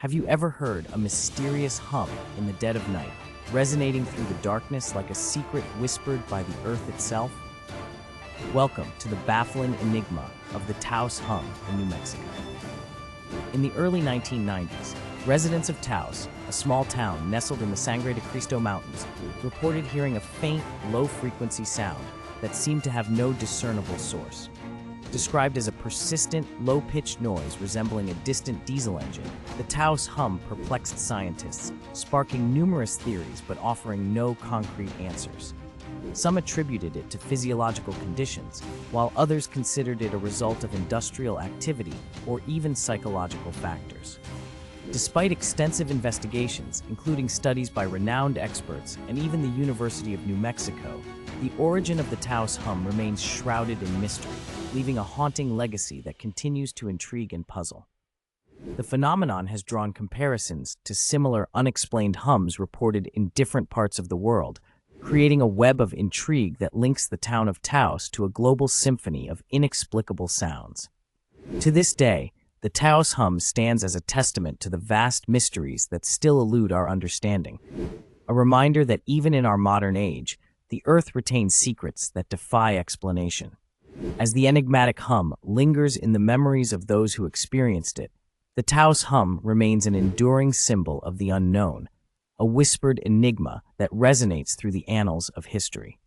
Have you ever heard a mysterious hum in the dead of night, resonating through the darkness like a secret whispered by the earth itself? Welcome to the baffling enigma of the Taos Hum in New Mexico. In the early 1990s, residents of Taos, a small town nestled in the Sangre de Cristo Mountains, reported hearing a faint, low-frequency sound that seemed to have no discernible source. Described as a persistent, low-pitched noise resembling a distant diesel engine, the Taos Hum perplexed scientists, sparking numerous theories but offering no concrete answers. Some attributed it to physiological conditions, while others considered it a result of industrial activity or even psychological factors. Despite extensive investigations, including studies by renowned experts and even the University of New Mexico, the origin of the Taos Hum remains shrouded in mystery, leaving a haunting legacy that continues to intrigue and puzzle. The phenomenon has drawn comparisons to similar unexplained hums reported in different parts of the world, creating a web of intrigue that links the town of Taos to a global symphony of inexplicable sounds. To this day, the Taos Hum stands as a testament to the vast mysteries that still elude our understanding, a reminder that even in our modern age, the Earth retains secrets that defy explanation. As the enigmatic hum lingers in the memories of those who experienced it, the Taos Hum remains an enduring symbol of the unknown, a whispered enigma that resonates through the annals of history.